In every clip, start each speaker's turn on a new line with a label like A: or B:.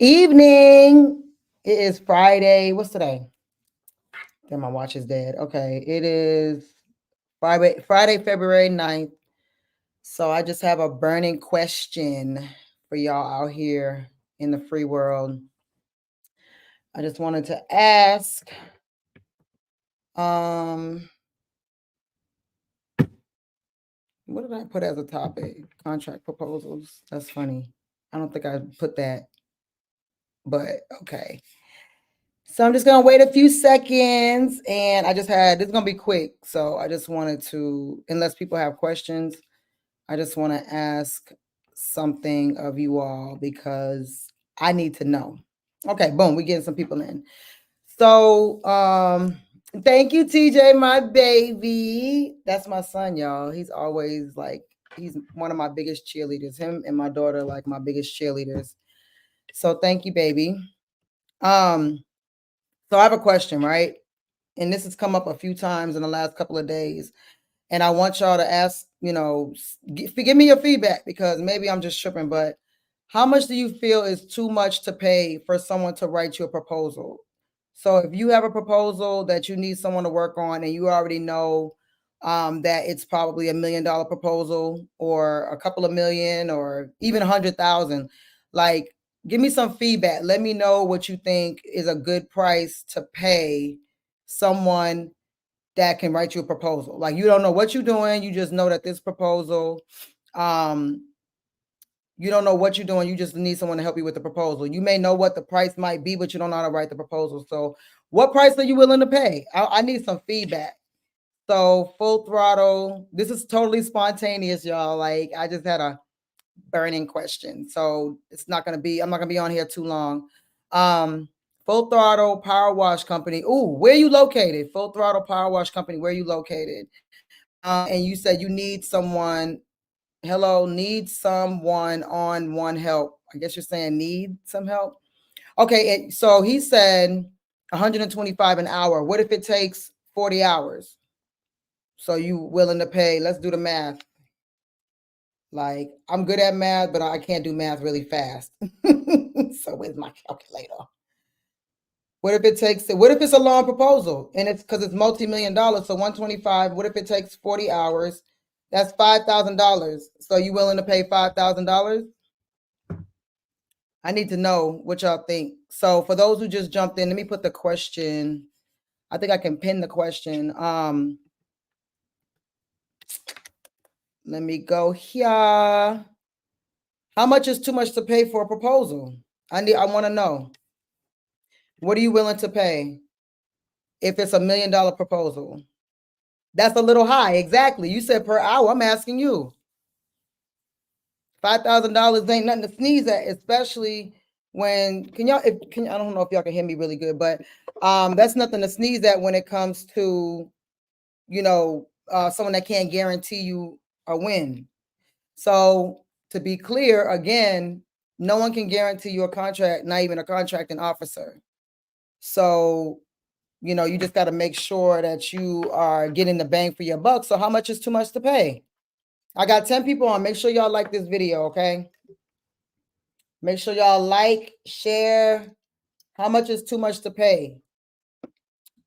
A: evening. It is Friday. What's today? Then my watch is dead. Okay, it is Friday, February 9th. So I just have a burning question for y'all out here in the free world. I just wanted to ask, what did I put as a topic? Contract proposals. That's funny. I don't think I put that, but okay. So I'm just gonna wait a few seconds, and this is gonna be quick. So I just wanted to, unless people have questions, I just want to ask something of you all because I need to know. Okay, boom, we're getting some people in. So thank you, TJ, my baby. That's my son, y'all. He's always like, he's one of my biggest cheerleaders. Him and my daughter, like my biggest cheerleaders. So thank you, baby. So I have a question, right? And this has come up a few times in the last couple of days. And I want y'all to ask, give me your feedback because maybe I'm just tripping, but how much do you feel is too much to pay for someone to write you a proposal? So if you have a proposal that you need someone to work on and you already know that it's probably $1 million proposal or a couple of million or even 100,000, like give me some feedback. Let me know what you think is a good price to pay someone that can write you a proposal. Like you don't know what you're doing, you just know that this proposal, you don't know what you're doing, you just need someone to help you with the proposal. You may know what the price might be, but you don't know how to write the proposal. So what price are you willing to pay? I need some feedback. So full throttle, this is totally spontaneous, y'all. Like I just had a burning question. So it's not gonna be, I'm not gonna be on here too long. Full Throttle Power Wash Company. Ooh, where you located? Full Throttle Power Wash Company, where you located? And you said you need someone. Hello, need someone on One Help. I guess you're saying need some help. Okay, so he said 125 an hour. What if it takes 40 hours? So you willing to pay? Let's do the math. Like I'm good at math, but I can't do math really fast. So where's my calculator? What if it's a long proposal and it's because it's multi-million dollars? So 125, what if it takes 40 hours? That's $5,000. So you willing to pay $5,000? I need to know what y'all think. So for those who just jumped in, let me put the question. I think I can pin the question. Let me go here. How much is too much to pay for a proposal? I want to know. What are you willing to pay if it's $1 million proposal? That's a little high. Exactly. You said per hour. I'm asking you. $5,000 ain't nothing to sneeze at, especially when I don't know if y'all can hear me really good, but that's nothing to sneeze at when it comes to, someone that can't guarantee you a win. So to be clear, again, no one can guarantee you a contract, not even a contracting officer. So, you just got to make sure that you are getting the bang for your buck. So how much is too much to pay? I got 10 people on. Make sure y'all like this video, okay? Make sure y'all like, share. How much is too much to pay?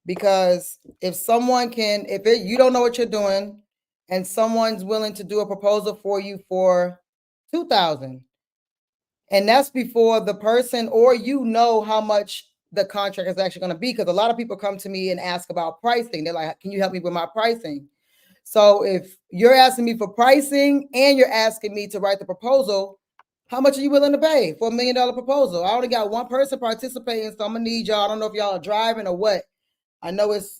A: Because if you don't know what you're doing and someone's willing to do a proposal for you for $2,000, and that's before the person or how much the contract is actually going to be. Because a lot of people come to me and ask about pricing. They're like, can you help me with my pricing? So if you're asking me for pricing and you're asking me to write the proposal, how much are you willing to pay for $1 million proposal? I only got one person participating, so I'm gonna need y'all. I don't know if y'all are driving or what. I know it's,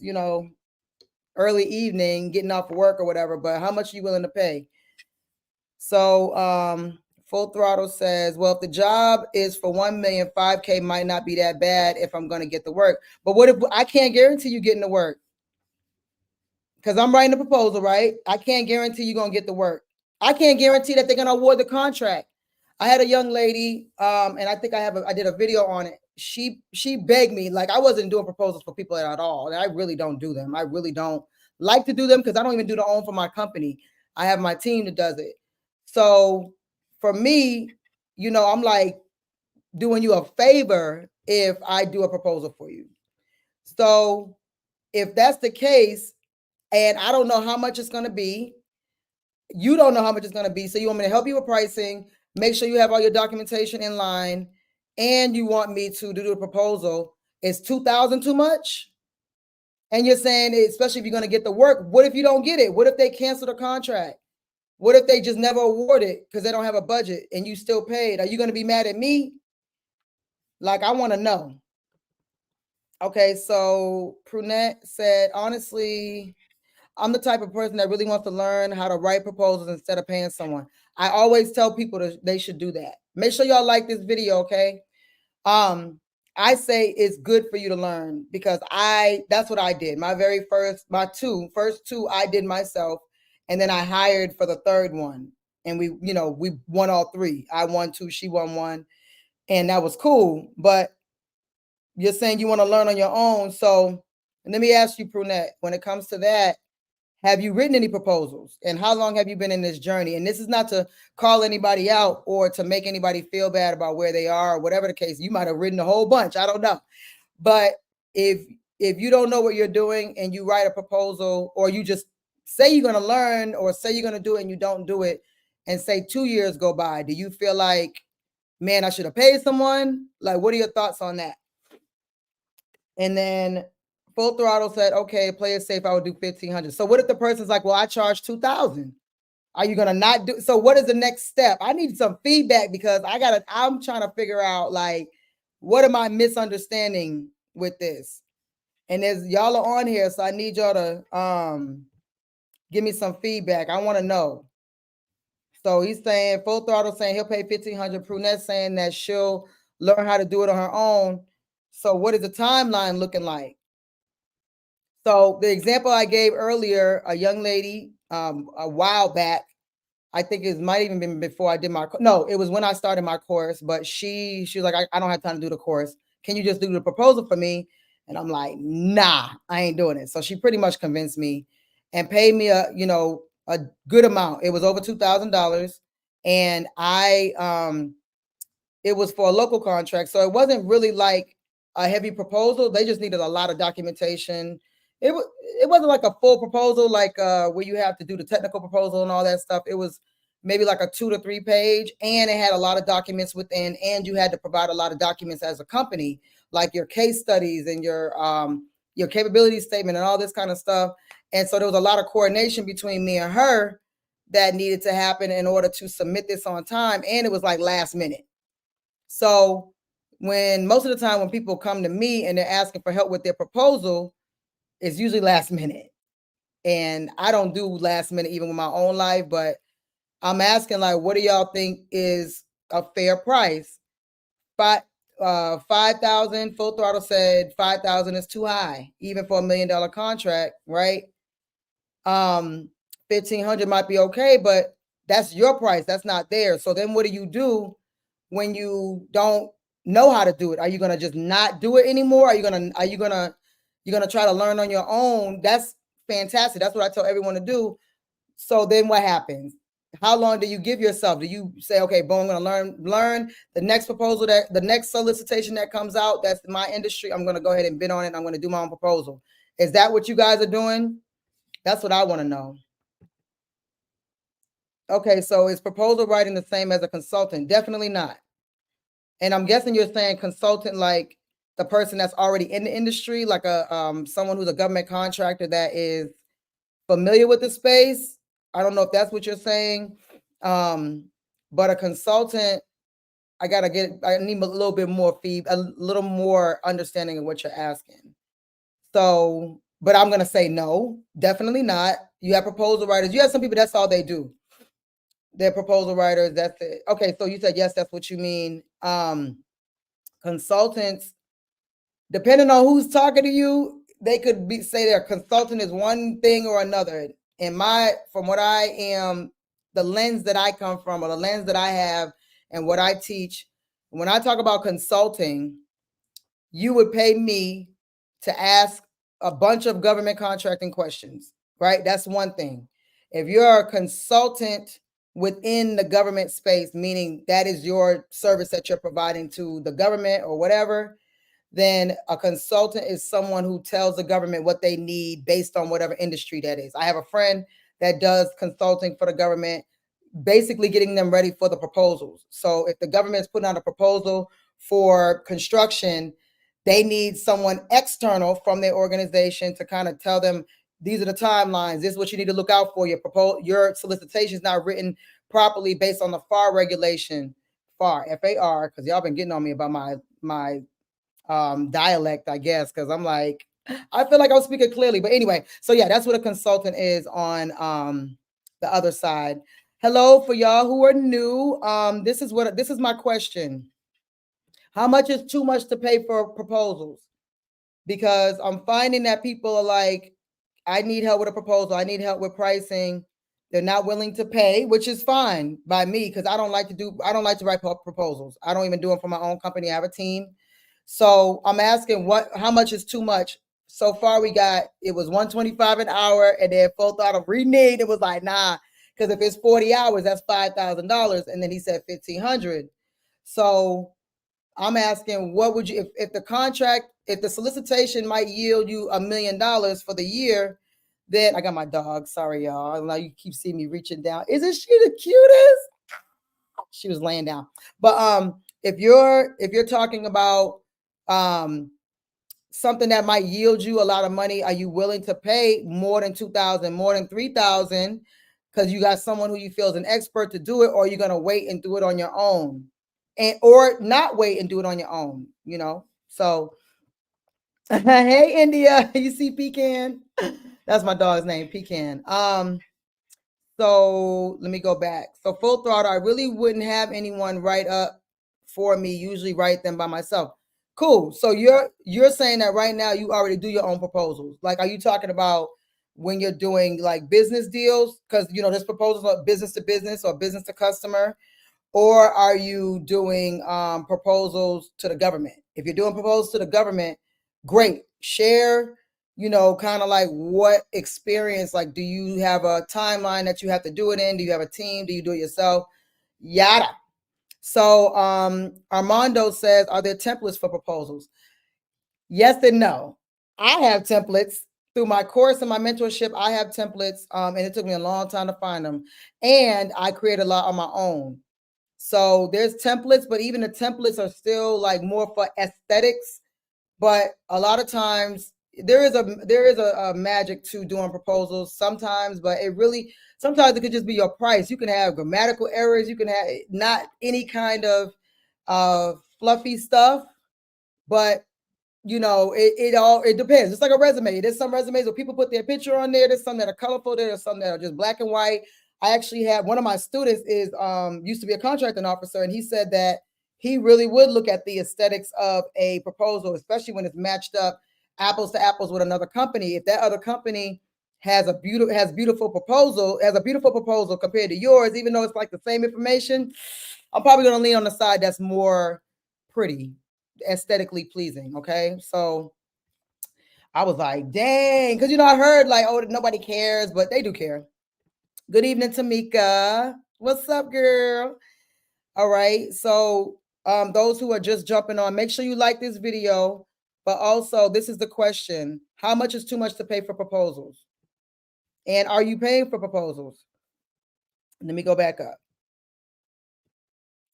A: early evening, getting off work or whatever, but how much are you willing to pay? So Full Throttle says, well, if the job is for 1 million, 5K might not be that bad if I'm gonna get the work. But what if I can't guarantee you getting the work? Because I'm writing a proposal, right? I can't guarantee you're gonna get the work. I can't guarantee that they're gonna award the contract. I had a young lady, and I think I did a video on it. She begged me, like I wasn't doing proposals for people at all. I really don't do them. I really don't like to do them because I don't even do the own for my company. I have my team that does it. So for me, I'm like, doing you a favor if I do a proposal for you. So if that's the case, and I don't know how much it's going to be, you don't know how much it's going to be. So you want me to help you with pricing, make sure you have all your documentation in line, and you want me to do the proposal. Is $2,000 too much? And you're saying, especially if you're going to get the work, what if you don't get it? What if they cancel the contract? What if they just never award it because they don't have a budget and you still paid? Are you going to be mad at me? Like, I want to know. Okay, so Prunette said, honestly, I'm the type of person that really wants to learn how to write proposals instead of paying someone. I always tell people that they should do that. Make sure y'all like this video, okay? I say it's good for you to learn because that's what I did. My first two I did myself, and then I hired for the third one. And we won all three. I won two, she won one, and that was cool. But you're saying you want to learn on your own. So let me ask you, Prunette, when it comes to that, have you written any proposals? And how long have you been in this journey? And this is not to call anybody out or to make anybody feel bad about where they are or whatever the case. You might have written a whole bunch. I don't know. But if you don't know what you're doing and you write a proposal, or you just say you're going to learn or say you're going to do it and you don't do it, and say 2 years go by, do you feel like, man, I should have paid someone? Like, what are your thoughts on that? And then Full Throttle said, okay, play it safe, I would do 1,500. So what if the person's like, well, I charge 2,000? Are you gonna not do? So what is the next step? I need some feedback because I'm trying to figure out, like, what am I misunderstanding with this? And there's y'all are on here, so I need y'all to give me some feedback. I want to know. So he's saying, Full Throttle saying he'll pay 1,500. Prunette saying that she'll learn how to do it on her own. So what is the timeline looking like? So the example I gave earlier, a young lady, a while back, I think it might even been before I did it was when I started my course, but she was like, I don't have time to do the course. Can you just do the proposal for me? And I'm like, nah, I ain't doing it. So she pretty much convinced me and paid me a good amount. It was over $2,000. And it was for a local contract. So it wasn't really like a heavy proposal. They just needed a lot of documentation. It wasn't like a full proposal, like where you have to do the technical proposal and all that stuff. It was maybe like a 2 to 3 page, and it had a lot of documents within, and you had to provide a lot of documents as a company, like your case studies and your capability statement and all this kind of stuff. And so there was a lot of coordination between me and her that needed to happen in order to submit this on time. And it was like last minute. So most of the time when people come to me and they're asking for help with their proposal, it's usually last minute. And I don't do last minute even with my own life, but I'm asking, like, what do y'all think is a fair price? 5,000. Full Throttle said 5,000 is too high, even for $1 million contract, right? 1,500 might be okay, but that's your price. That's not theirs. So then what do you do when you don't know how to do it? Are you gonna just not do it anymore? Are you gonna try to learn on your own? That's fantastic. That's what I tell everyone to do. So then what happens? How long do you give yourself? Do you say, okay, boom, I'm gonna learn the next proposal, that the next solicitation that comes out, that's my industry, I'm gonna go ahead and bid on it, I'm gonna do my own proposal? Is that what you guys are doing? That's what I want to know. Okay, so is proposal writing the same as a consultant? Definitely not. And I'm guessing you're saying consultant like the person that's already in the industry, like someone who's a government contractor that is familiar with the space. I don't know if that's what you're saying. But a consultant, I need a little bit more a little more understanding of what you're asking. So, but I'm gonna say no, definitely not. You have proposal writers. You have some people, that's all they do. They're proposal writers. That's it. Okay, so you said yes, that's what you mean. Consultants, depending on who's talking to you, they could say their consultant is one thing or another. From what I am, the lens that I come from, or the lens that I have, and what I teach, when I talk about consulting, you would pay me to ask a bunch of government contracting questions, right? That's one thing. If you're a consultant within the government space, meaning that is your service that you're providing to the government or whatever, then a consultant is someone who tells the government what they need based on whatever industry that is. I have a friend that does consulting for the government, basically getting them ready for the proposals. So if the government is putting out a proposal for construction, they need someone external from their organization to kind of tell them, these are the timelines. This is what you need to look out for. Your solicitation is not written properly based on the FAR regulation, FAR, F-A-R, because y'all been getting on me about my dialect, I guess, because I'm like, I feel like I was speaking clearly. But anyway, so yeah, that's what a consultant is on the other side. Hello, for y'all who are new. This is my question. How much is too much to pay for proposals? Because I'm finding that people are like, I need help with a proposal. I need help with pricing. They're not willing to pay, which is fine by me because I don't like to write proposals. I don't even do them for my own company. I have a team. So I'm asking how much is too much? So far it was $125 an hour, and then full throttle reneged. It was like, nah, because if it's 40 hours, that's $5,000. And then he said $1,500. So I'm asking, what would you, if the solicitation might yield you $1 million for the year, then I got my dog. Sorry, y'all. Now you keep seeing me reaching down. Isn't she the cutest? She was laying down. But if you're talking about something that might yield you a lot of money, are you willing to pay more than $2,000, more than $3,000, because you got someone who you feel is an expert to do it, or are you gonna wait and do it on your own? Or not wait and do it on your own, So hey, India, you see Pecan? That's my dog's name, Pecan. So let me go back. So full throttle, I really wouldn't have anyone write up for me, usually write them by myself. Cool. So you're saying that right now you already do your own proposals. Like, are you talking about when you're doing like business deals? Because there's proposals of business to business or business to customer. Or are you doing proposals to the government? If you're doing proposals to the government, great. Share, kind of like what experience, like, do you have a timeline that you have to do it in? Do you have a team? Do you do it yourself? Yada. So Armando says, are there templates for proposals? Yes and no. I have templates through my course and my mentorship. I have templates, and it took me a long time to find them. And I create a lot on my own. So there's templates, but even the templates are still like more for aesthetics. But a lot of times there is a magic to doing proposals sometimes, but sometimes it could just be your price. You can have grammatical errors. You can have not any kind of fluffy stuff, but it depends. It's like a resume. There's some resumes where people put their picture on there. There's some that are colorful. There's some that are just black and white. I actually have one of my students used to be a contracting officer, and he said that he really would look at the aesthetics of a proposal, especially when it's matched up apples to apples with another company. If that other company has a beautiful proposal compared to yours, even though it's like the same information, I'm probably going to lean on the side that's more pretty, aesthetically pleasing. Okay, so I was like, dang, because I heard like, oh, nobody cares, but they do care. Good evening, Tamika. What's up, girl? All right. So those who are just jumping on, make sure you like this video. But also, this is the question. How much is too much to pay for proposals? And are you paying for proposals? Let me go back up.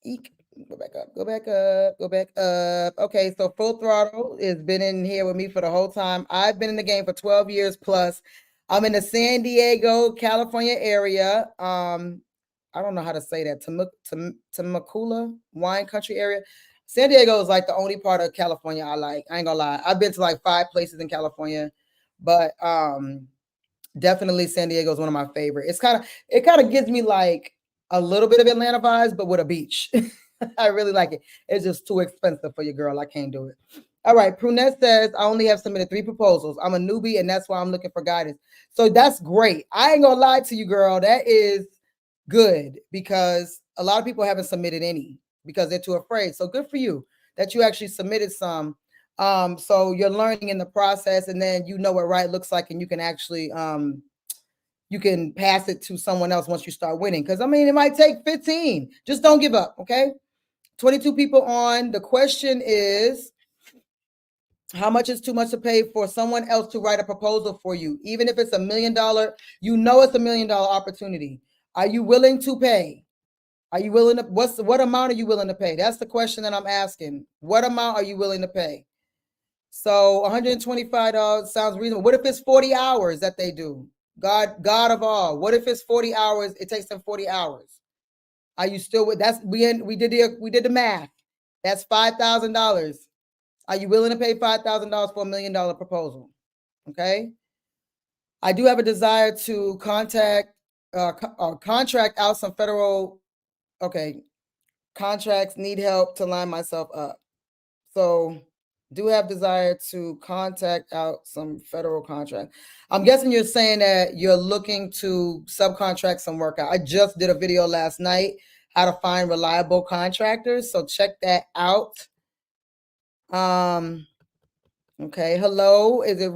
A: Eek. Go back up, go back up, go back up. Okay, so Full Throttle has been in here with me for the whole time. I've been in the game for 12 years plus. I'm in the San Diego, California area. I don't know how to say that. Temecula wine country area. San Diego is like the only part of California I like. I ain't gonna lie. I've been to like 5 places in California, but definitely San Diego is one of my favorite. It kind of gives me like a little bit of Atlanta vibes, but with a beach. I really like it. It's just too expensive for your girl. I can't do it. All right. Prunette says, I only have submitted 3 proposals. I'm a newbie, and that's why I'm looking for guidance. So that's great. I ain't gonna lie to you, girl. That is good, because a lot of people haven't submitted any because they're too afraid. So good for you that you actually submitted some. So you're learning in the process, and then you know what right looks like, and you can actually you can pass it to someone else once you start winning. Because I mean, it might take 15. Just don't give up, okay? 22 people on. The question is, how much is too much to pay for someone else to write a proposal for you? Even if it's $1 million, you know it's $1 million opportunity. Are you willing to pay? Are you willing to, what amount are you willing to pay? That's the question that I'm asking. What amount are you willing to pay? So $125 sounds reasonable. What if it's 40 hours that they do? God of all. What if it's 40 hours? It takes them 40 hours. Are you still with that's we did the math. That's $5,000. Are you willing to pay $5,000 for $1 million proposal? Okay. I do have a desire to contract out some federal. Okay, contracts, need help to line myself up. So do have desire to contact out some federal contract. I'm guessing you're saying that you're looking to subcontract some work out. I just did a video last night, how to find reliable contractors. So check that out. Okay, hello. Is it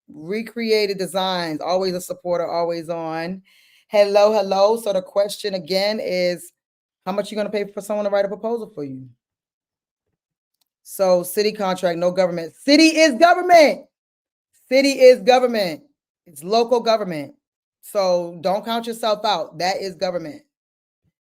A: recreated designs? Always a supporter, always on. Hello. So the question again is, how much you gonna pay for someone to write a proposal for you? So city contract, no government. City is government. City is government. It's local government. So don't count yourself out. That is government.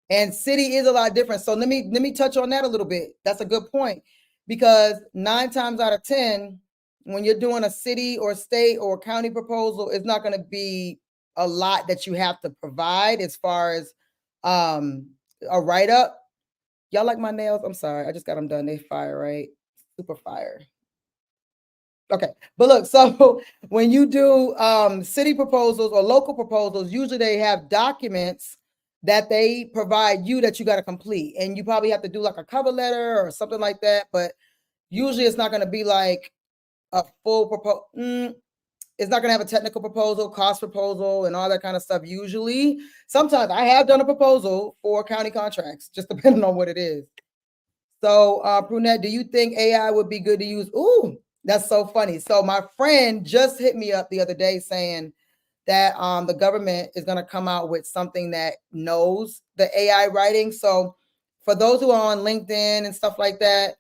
A: And city is a lot different. So let me touch on that a little bit. That's a good point. Because 9 times out of 10, when you're doing a city or state or county proposal, it's not going to be a lot that you have to provide as far as a write-up. Y'all like my nails? I'm sorry. I just got them done. They fire, right? Super fire. Okay. But look, so when you do city proposals or local proposals, usually they have documents that they provide you that you got to complete. And you probably have to do like a cover letter or something like that. But usually it's not going to be like a full proposal. It's not going to have a technical proposal, cost proposal, and all that kind of stuff. Usually, sometimes I have done a proposal for county contracts, just depending on what it is. So, Brunette, do you think AI would be good to use? Ooh, that's so funny. So my friend just hit me up the other day saying that the government is going to come out with something that knows the AI writing. So for those who are on LinkedIn and stuff like that,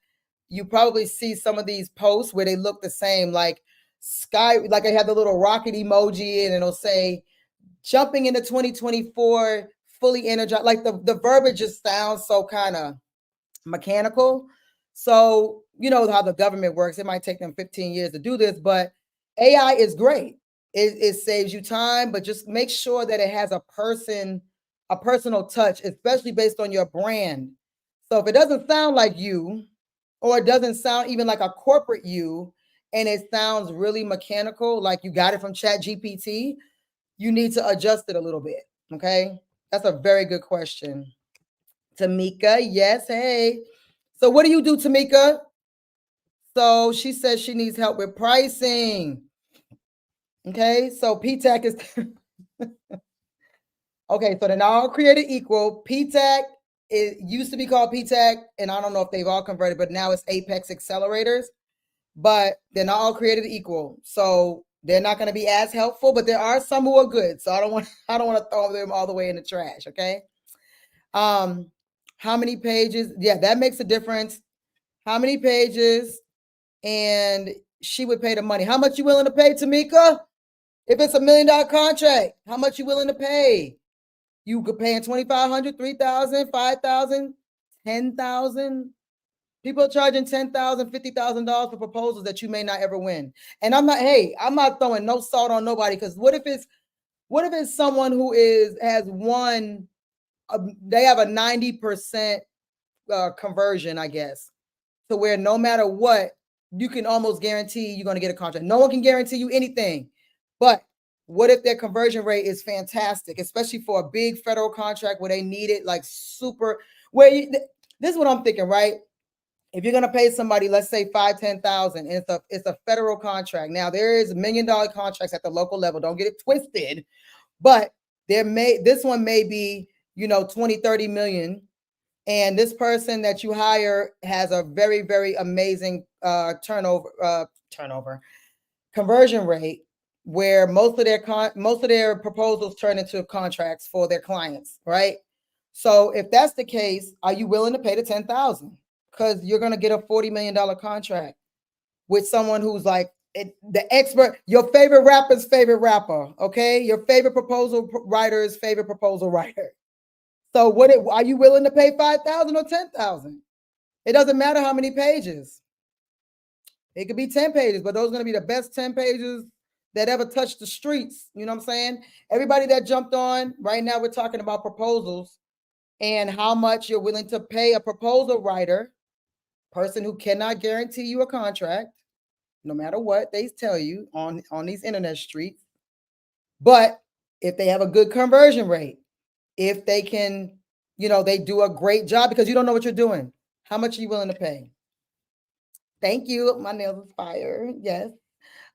A: you probably see some of these posts where they look the same, like I have the little rocket emoji and it'll say jumping into 2024 fully energized. Like the verbiage just sounds so kind of mechanical. So you know how the government works. It might take them 15 years to do this, but AI is great. It saves you time, but just make sure that it has a personal touch, especially based on your brand. So if it doesn't sound like you, or it doesn't sound even like a corporate you, and it sounds really mechanical, like you got it from Chat GPT, you need to adjust it a little bit. Okay. That's a very good question. Tamika, yes, hey. So what do you do, Tamika? So she says she needs help with pricing. Okay, so PTAC is okay, so they're not all created equal. PTAC, it used to be called PTAC, and I don't know if they've all converted, but now it's Apex Accelerators. But they're not all created equal. So they're not going to be as helpful, but there are some who are good. So I don't want to throw them all the way in the trash. Okay. How many pages? Yeah, that makes a difference. How many pages? And she would pay the money. How much you willing to pay, Tamika? If it's $1 million contract, how much you willing to pay? You could pay $2,500, $3,000, $5,000, $10,000. People are charging $10,000, $50,000 for proposals that you may not ever win. And I'm not throwing no salt on nobody, because what if it's someone who has won? They have a 90% conversion, I guess, to where no matter what, you can almost guarantee you're going to get a contract. No one can guarantee you anything, but what if their conversion rate is fantastic, especially for a big federal contract where they need it like super? This is what I'm thinking, right? If you're going to pay somebody, let's say $5,000-$10,000, and it's a federal contract. Now there is $1 million contracts at the local level. Don't get it twisted, but this one may be, 20-30 million. And this person that you hire has a very, very amazing turnover conversion rate. where most of their proposals turn into contracts for their clients, right? So if that's the case, are you willing to pay the 10,000? Because you're gonna get a $40 million contract with someone who's like the expert, your favorite rapper's favorite rapper, okay? Your favorite proposal writer's favorite proposal writer. So are you willing to pay 5,000 or 10,000? It doesn't matter how many pages. It could be 10 pages, but those are going to be the best 10 pages that ever touched the streets. You know what I'm saying? Everybody that jumped on, right now we're talking about proposals and how much you're willing to pay a proposal writer, person who cannot guarantee you a contract, no matter what they tell you on these internet streets. But if they have a good conversion rate, if they can, they do a great job, because you don't know what you're doing. How much are you willing to pay? Thank you. My nails is fire. Yes.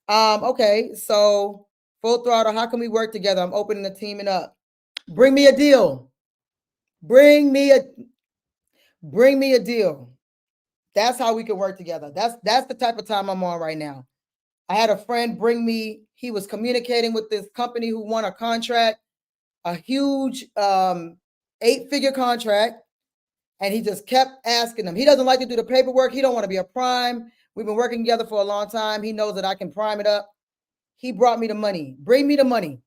A: Okay. So Full Throttle, how can we work together? I'm opening the teaming up. Bring me a deal. Bring me a deal. That's how we can work together. That's the type of time I'm on right now. I had a friend he was communicating with this company who won a contract, a huge 8-figure contract. And he just kept asking them. He doesn't like to do the paperwork. He don't want to be a prime. We've been working together for a long time. He knows that I can prime it up. He brought me the money. Bring me the money.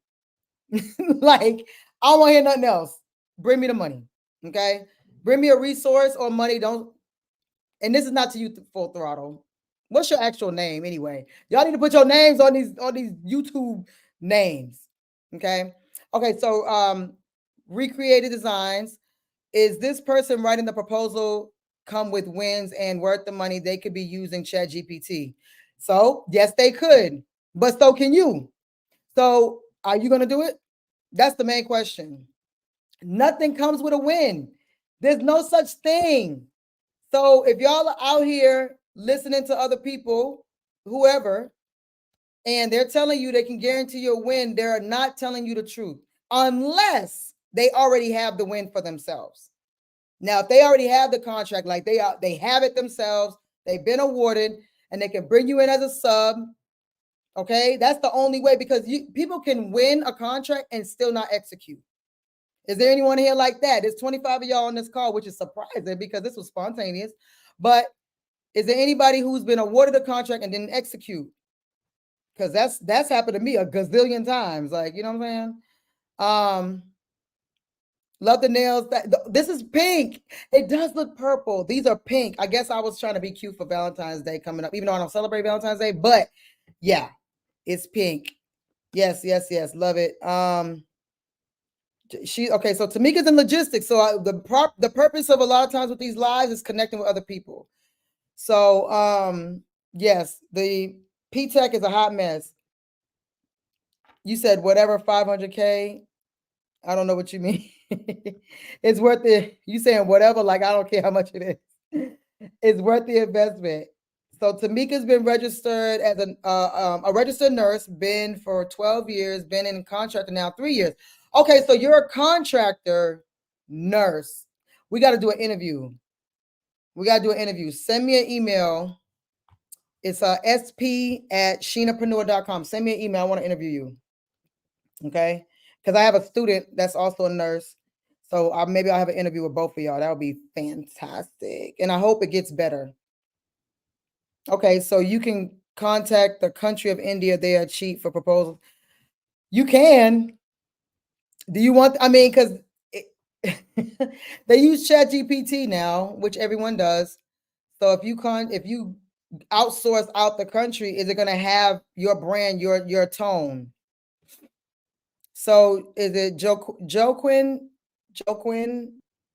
A: Like, I don't want to hear nothing else. Bring me the money. Okay? Bring me a resource or money. And this is not to you, Full Throttle. What's your actual name anyway? Y'all need to put your names on these YouTube names. Okay? Okay, so Recreated Designs. Is this person writing the proposal come with wins and worth the money? They could be using ChatGPT. So yes, they could, but so can you. So are you going to do it? That's the main question. Nothing comes with a win. There's no such thing. So if y'all are out here listening to other people, whoever, and they're telling you they can guarantee you a win, they're not telling you the truth, unless they already have the win for themselves. Now, if they already have the contract, like they have it themselves, they've been awarded, and they can bring you in as a sub. Okay, that's the only way, because people can win a contract and still not execute. Is there anyone here like that? There's 25 of y'all on this call, which is surprising because this was spontaneous. But is there anybody who's been awarded a contract and didn't execute? Because that's happened to me a gazillion times. Like, you know what I'm saying? Love the nails. This is pink. It does look purple. These are pink. I guess I was trying to be cute for Valentine's Day coming up, even though I don't celebrate Valentine's Day. But yeah, it's pink. Yes. Love it. Okay. So Tamika's in logistics. So the purpose of a lot of times with these lives is connecting with other people. So yes, the P-Tech is a hot mess. You said whatever 500K. I don't know what you mean. It's worth it. You saying whatever, like I don't care how much it is. It's worth the investment. So Tamika's been registered as a registered nurse, been for 12 years, been in contractor now 3 years. Okay, so you're a contractor nurse. We got to do an interview. Send me an email. It's sp@sheenapreneur.com. Send me an email. I want to interview you. Okay. Because I have a student that's also a nurse. So maybe I'll have an interview with both of y'all. That would be fantastic. And I hope it gets better. Okay, so you can contact the country of India. They are cheap for proposals. You can. Do you want, because they use ChatGPT now, which everyone does. So if you outsource out the country, is it going to have your brand, your tone? So is it Joe Quinn?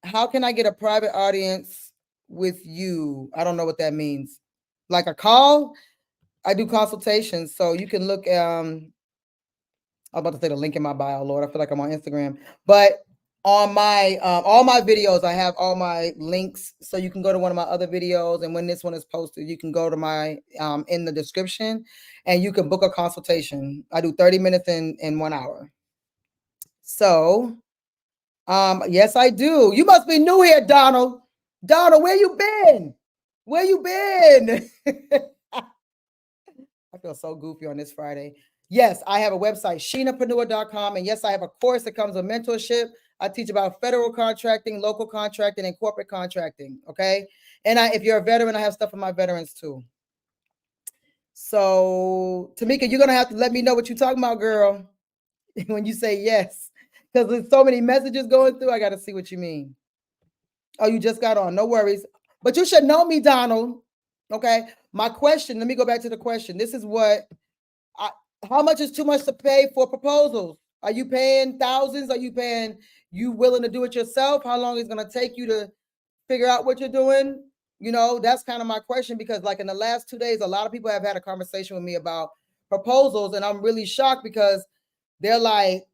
A: How can I get a private audience with you? I don't know what that means. Like a call? I do consultations. So you can look, I'm about to say the link in my bio, Lord. I feel like I'm on Instagram. But on my all my videos, I have all my links. So you can go to one of my other videos. And when this one is posted, you can go to my in the description and you can book a consultation. I do 30 minutes in 1 hour. So yes, I do. You must be new here, Donald. Donald, where you been? I feel so goofy on this Friday. Yes, I have a website, sheenapreneur.com. And yes, I have a course that comes with mentorship. I teach about federal contracting, local contracting, and corporate contracting. Okay. And if you're a veteran, I have stuff for my veterans too. So, Tamika, you're going to have to let me know what you're talking about, girl, when you say yes. Because there's so many messages going through. I got to see what you mean. Oh, you just got on. No worries. But you should know me, Donald. Okay. My question, let me go back to the question. This is what how much is too much to pay for proposals? Are you paying thousands? Are you willing to do it yourself? How long is it going to take you to figure out what you're doing? That's kind of my question, because like in the last 2 days, a lot of people have had a conversation with me about proposals, and I'm really shocked because they're like,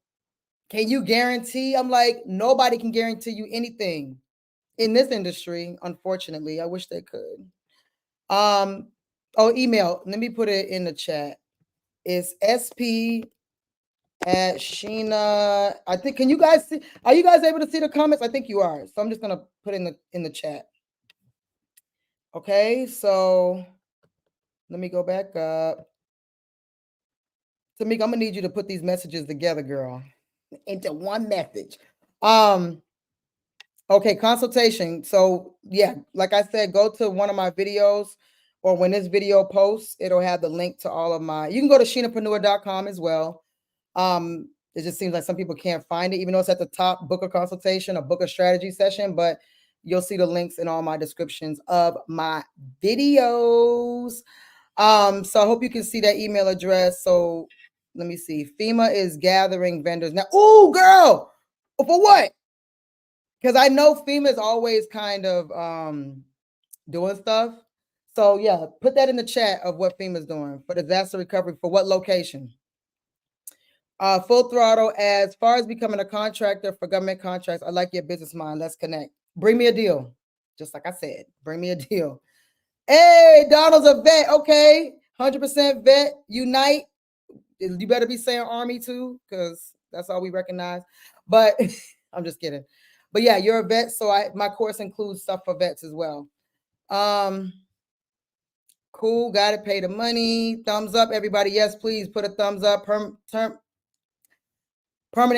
A: can you guarantee? I'm like, nobody can guarantee you anything in this industry, unfortunately. I wish they could. Email. Let me put it in the chat. It's SP at Sheena. I think. Can you guys see? Are you guys able to see the comments? I think you are. So I'm just gonna put in the chat. Okay. So let me go back up. Tamika, I'm gonna need you to put these messages together, girl, into one message. Okay, consultation. So yeah, like I said, go to one of my videos, or when this video posts, it'll have the link to all of my. You can go to sheenapreneur.com as well. It just seems like some people can't find it, even though it's at the top. Book a consultation, a book a strategy session, but you'll see the links in all my descriptions of my videos. So I hope you can see that email address. So let me see. FEMA is gathering vendors now. Oh, girl, for what? Because I know FEMA is always kind of doing stuff. So yeah, put that in the chat of what FEMA is doing for disaster recovery. For what location? Full throttle. As far as becoming a contractor for government contracts, I like your business mind. Let's connect. Bring me a deal. Just like I said, bring me a deal. Hey, Donald's a vet. Okay, 100% vet. Unite. You better be saying Army too, because that's all we recognize. But I'm just kidding. But yeah, you're a vet, so my course includes stuff for vets as well. Cool. Got to pay the money. Thumbs up, everybody. Yes, please put a thumbs up. Permanent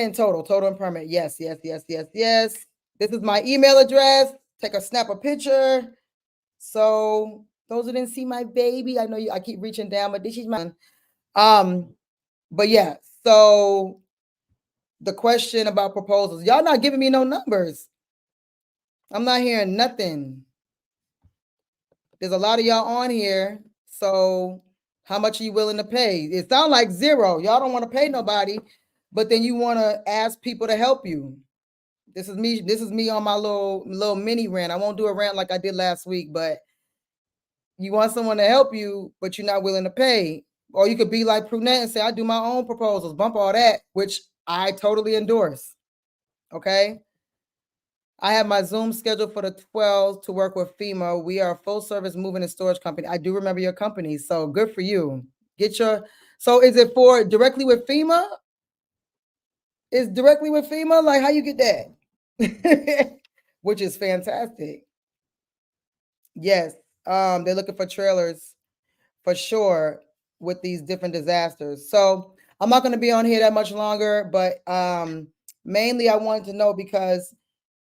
A: and total and permanent. Yes. This is my email address. Take a snap a picture. So those who didn't see my baby, I know I keep reaching down, but this is my but yeah. So the question about proposals, y'all not giving me no numbers. I'm not hearing nothing. There's a lot of y'all on here. So how much are you willing to pay? It sounds like zero. Y'all don't want to pay nobody, but then you want to ask people to help you. This is me on my little mini rant. I won't do a rant like I did last week, but you want someone to help you, but you're not willing to pay. Or you could be like Prunette and say, I do my own proposals, bump all that, which I totally endorse. Okay. I have my Zoom scheduled for the 12th to work with FEMA. We are a full service moving and storage company. I do remember your company. So good for you. So is it for directly with FEMA? Is directly with FEMA? Like how you get that? Which is fantastic. Yes. They're looking for trailers for sure with these different disasters. So I'm not going to be on here that much longer, but mainly I wanted to know because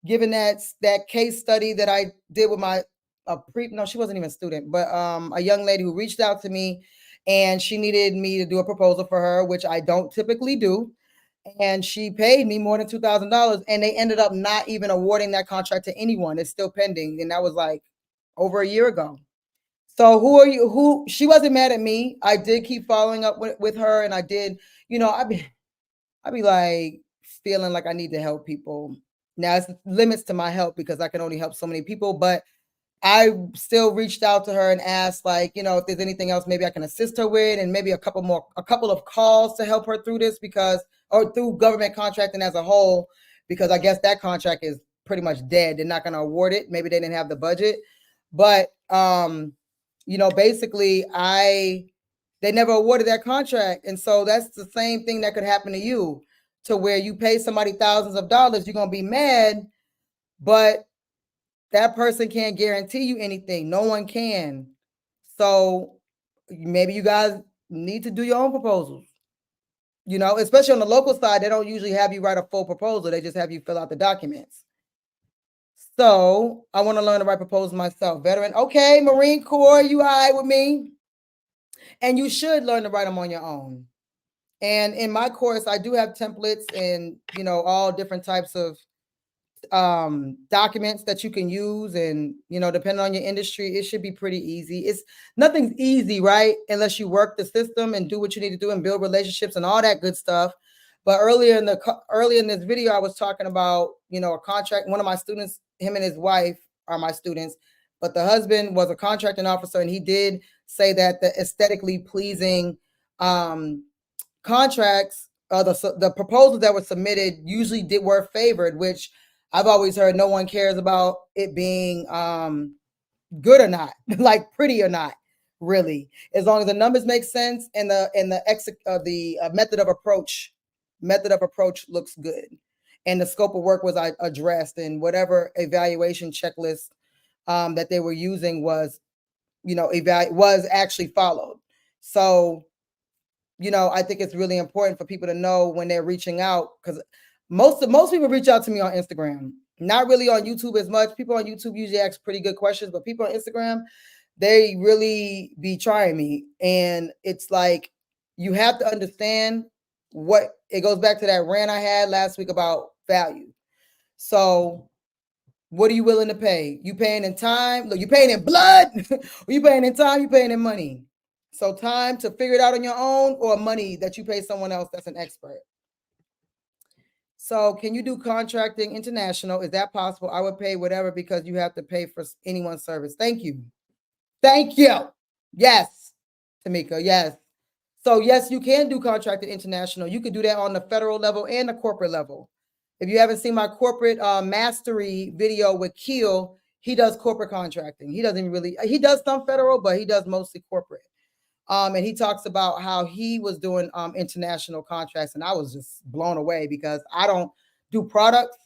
A: given that case study that I did with she wasn't even a student, but a young lady who reached out to me and she needed me to do a proposal for her, which I don't typically do. And she paid me more than $2,000, and they ended up not even awarding that contract to anyone. It's still pending. And that was like over a year ago. So who she wasn't mad at me. I did keep following up with her, and I did, I'd be like feeling like I need to help people. Now it's limits to my help because I can only help so many people, but I still reached out to her and asked, like, if there's anything else maybe I can assist her with, and maybe a couple of calls to help her through this or through government contracting as a whole, because I guess that contract is pretty much dead. They're not going to award it. Maybe they didn't have the budget, but basically they never awarded that contract. And so that's the same thing that could happen to you, to where you pay somebody thousands of dollars, you're going to be mad, but that person can't guarantee you anything. No one can. So maybe you guys need to do your own proposals. You know, especially on the local side, they don't usually have you write a full proposal. They just have you fill out the documents. So I want to learn to write proposals myself. Veteran, okay, Marine Corps, you all right with me? And you should learn to write them on your own. And in my course, I do have templates and, you know, all different types of documents that you can use. And, you know, depending on your industry, it should be pretty easy. It's nothing's easy, right? Unless you work the system and do what you need to do and build relationships and all that good stuff. But earlier in this video, I was talking about, you know, a contract. One of my students, him and his wife are my students, but the husband was a contracting officer, and he did say that the aesthetically pleasing contracts, the proposals that were submitted usually were favored, which I've always heard no one cares about it being good or not, like pretty or not, really, as long as the numbers make sense and the method of approach looks good, and the scope of work was addressed, and whatever evaluation checklist that they were using was, you know, was actually followed. So, you know, I think it's really important for people to know when they're reaching out, because most people reach out to me on Instagram, not really on YouTube as much. People on YouTube usually ask pretty good questions, but people on Instagram, they really be trying me. And it's like, you have to understand what it goes back to that rant I had last week about value. So what are you willing to pay? You paying in time? Look, you paying in blood? Or you paying in time? You paying in money? So time to figure it out on your own, or money that you pay someone else that's an expert. So can you do contracting international? Is that possible? I would pay whatever, because you have to pay for anyone's service. Thank you. Thank you. Yes, Tamika. Yes. So yes, you can do contracting international. You could do that on the federal level and the corporate level. If you haven't seen my corporate mastery video with Keel, he does corporate contracting. He does some federal, but he does mostly corporate. And he talks about how he was doing international contracts, and I was just blown away, because I don't do products.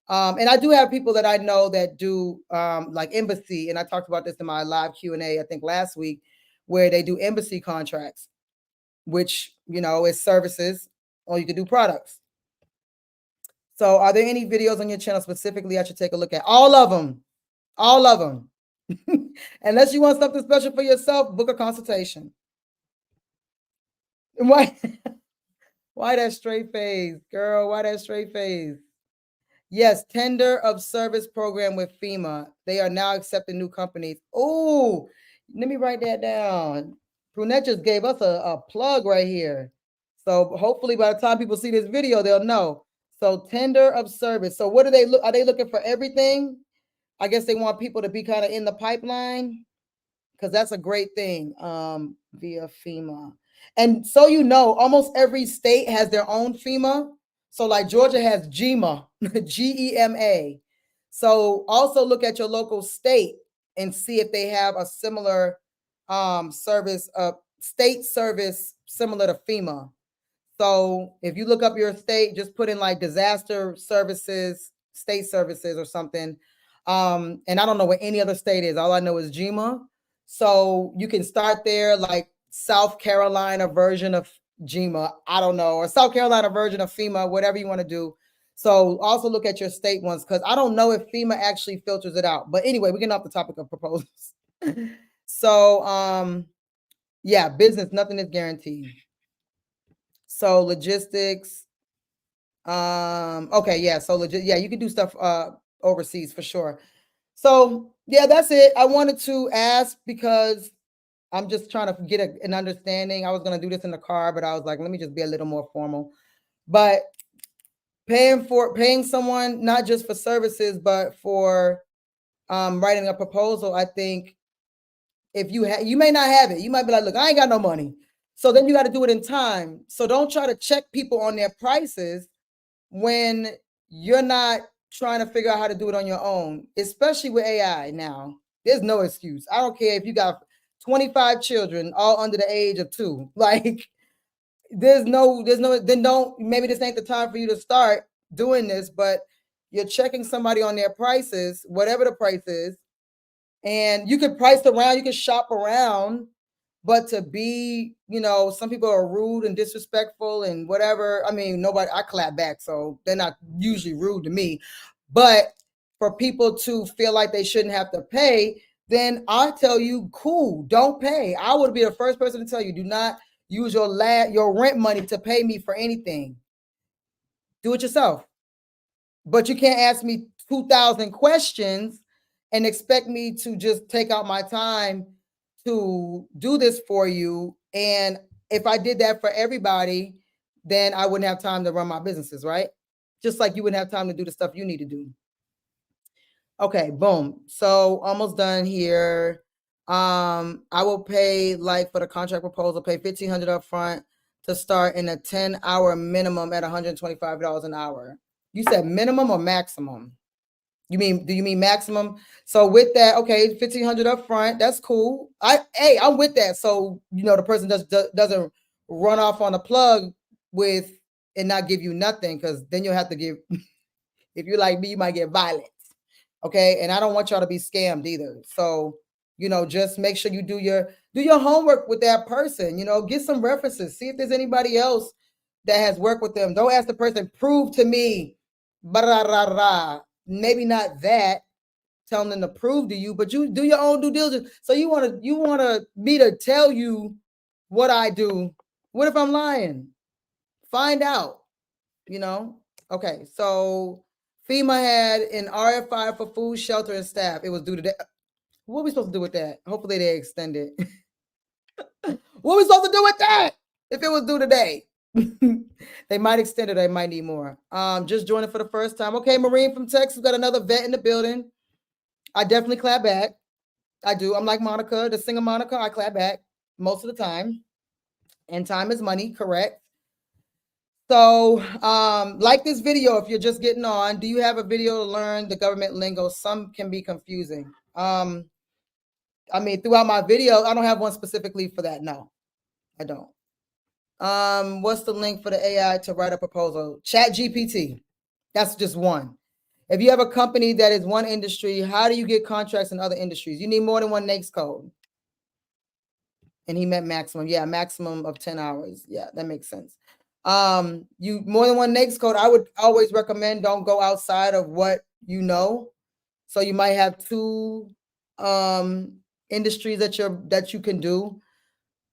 A: And I do have people that I know that do like embassy, and I talked about this in my live Q&A, I think last week, where they do embassy contracts, which, you know, is services, or you can do products. So are there any videos on your channel specifically I should take a look at? All of them. All of them. Unless you want something special for yourself, book a consultation. Why? Why that straight face, girl? Why that straight face? Yes, tender of service program with FEMA. They are now accepting new companies. Oh, let me write that down. Brunette just gave us a plug right here. So hopefully by the time people see this video, they'll know. So tender of service. So what do they look? Are they looking for everything? I guess they want people to be kind of in the pipeline, because that's a great thing via FEMA. And so, you know, almost every state has their own FEMA. So like Georgia has GEMA, GEMA. So also look at your local state and see if they have a similar service, state service similar to FEMA. So if you look up your state, just put in like disaster services, state services or something. And I don't know what any other state is. All I know is GEMA. So you can start there, like South Carolina version of GEMA, I don't know, or South Carolina version of FEMA, whatever you want to do. So also look at your state ones, because I don't know if FEMA actually filters it out. But anyway, we're getting off the topic of proposals. So yeah, business, nothing is guaranteed. So logistics. Okay, yeah. So yeah, you can do stuff overseas for sure. So yeah, that's it. I wanted to ask because I'm just trying to get an understanding. I was gonna do this in the car, but I was like, let me just be a little more formal. But paying someone not just for services, but for writing a proposal, I think if you may not have it, you might be like, look, I ain't got no money. So then you got to do it in time. So don't try to check people on their prices when you're not trying to figure out how to do it on your own, especially with AI now. There's no excuse. I don't care if you got 25 children all under the age of 2. Like there's no, then don't, maybe this ain't the time for you to start doing this, but you're checking somebody on their prices, whatever the price is. And you could price around, you can shop around But to be, some people are rude and disrespectful and whatever. I mean, I clap back, so they're not usually rude to me. But for people to feel like they shouldn't have to pay, then I tell you, cool, don't pay. I would be the first person to tell you, do not use your rent money to pay me for anything. Do it yourself. But you can't ask me 2,000 questions and expect me to just take out my time to do this for you. And if I did that for everybody, then I wouldn't have time to run my businesses, right? Just like you wouldn't have time to do the stuff you need to do. Okay, boom. So almost done here. I will pay, like, for the contract proposal, pay $1,500 up front to start in a 10-hour minimum at $125 an hour. You said minimum or maximum? Do you mean maximum? So with that, okay, $1,500 up front, that's cool. I'm with that. So the person doesn't run off on a plug with and not give you nothing, because then you'll have to give. If you're like me, you might get violence. Okay, and I don't want y'all to be scammed either. So just make sure you do your homework with that person. Get some references. See if there's anybody else that has worked with them. Don't ask the person, prove to me. Maybe not that. Tell them to prove to you, but you do your own due diligence. So you want me to tell you what I do. What if I'm lying? Find out. Okay, so FEMA had an RFI for food, shelter, and staff. It was due today. What are we supposed to do with that? Hopefully they extend it. What are we supposed to do with that if it was due today? They might extend it. They might need more. Just joining for the first time. Okay, Marine from Texas, got another vet in the building. I definitely clap back. I do. I'm like Monica, the singer Monica. I clap back most of the time. And time is money, correct? So, like this video, if you're just getting on, do you have a video to learn the government lingo? Some can be confusing. I mean, throughout my video, I don't have one specifically for that. No, I don't. What's the link for the AI to write a proposal? ChatGPT. That's just one. If you have a company that is one industry, how do you get contracts in other industries? You need more than one NAICS code. And he meant maximum. Yeah, maximum of 10 hours. Yeah, that makes sense. You more than one NAICS code. I would always recommend don't go outside of what you know. So you might have two industries that you can do.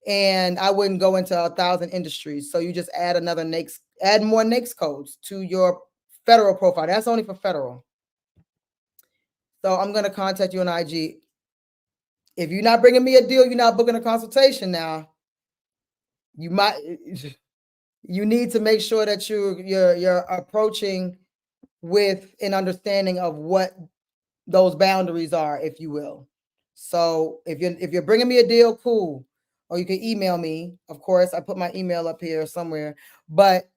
A: And I wouldn't go into 1,000 industries. So you just add more NAICS codes to your federal profile. That's only for federal. So I'm going to contact you on IG. If you're not bringing me a deal, you're not booking a consultation now. You need to make sure that you're approaching with an understanding of what those boundaries are, if you will. So if you're bringing me a deal, cool. Or you can email me. Of course, I put my email up here somewhere. But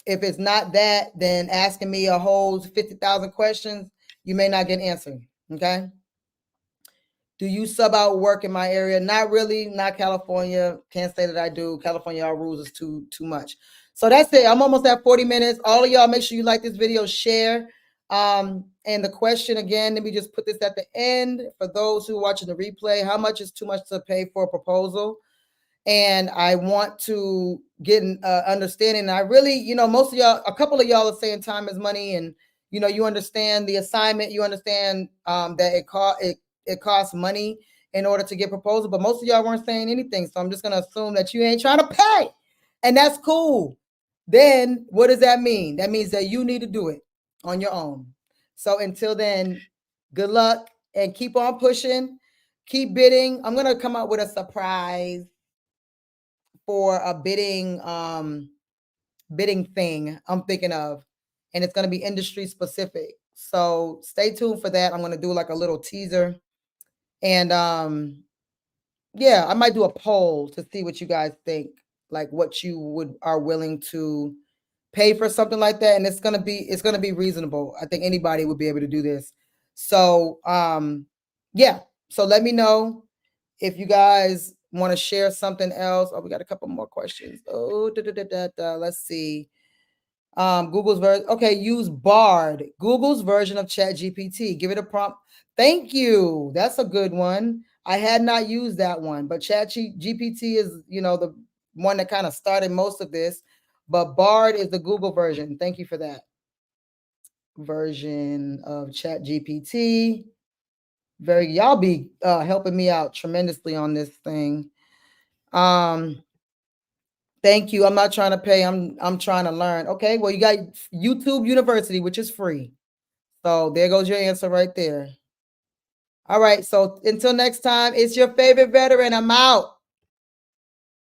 A: if it's not that, then asking me a whole 50,000 questions, you may not get an answer. Okay. Do you sub out work in my area? Not really, not California. Can't say that I do. California, our rules is too much. So that's it. I'm almost at 40 minutes. All of y'all, make sure you like this video, share. And the question again, let me just put this at the end for those who are watching the replay. How much is too much to pay for a proposal? And I want to get an understanding. I really, most of y'all, a couple of y'all are saying time is money, and you understand the assignment. You understand that it costs money in order to get proposal, but most of y'all weren't saying anything. So I'm just gonna assume that you ain't trying to pay, and that's cool. Then what does that mean? That means that you need to do it on your own. So until then, good luck and keep on pushing, keep bidding. I'm gonna come up with a surprise for a bidding thing I'm thinking of, and it's going to be industry specific. So stay tuned for that. I'm going to do like a little teaser, and yeah, I might do a poll to see what you guys think, like what you are willing to pay for something like that. And it's going to be reasonable. I think anybody would be able to do this. So yeah, so let me know if you guys want to share something else. Oh, we got a couple more questions. Oh, let's see. Google's version. Okay, use Bard, Google's version of ChatGPT. Give it a prompt. Thank you. That's a good one. I had not used that one, but GPT is, the one that kind of started most of this. But Bard is the Google version. Thank you for that version of Chat GPT. Y'all be helping me out tremendously on this thing. Thank you. I'm not trying to pay. I'm trying to learn. Okay, well, you got YouTube University, which is free. So there goes your answer right there. All right. So until next time, it's your favorite veteran. I'm out.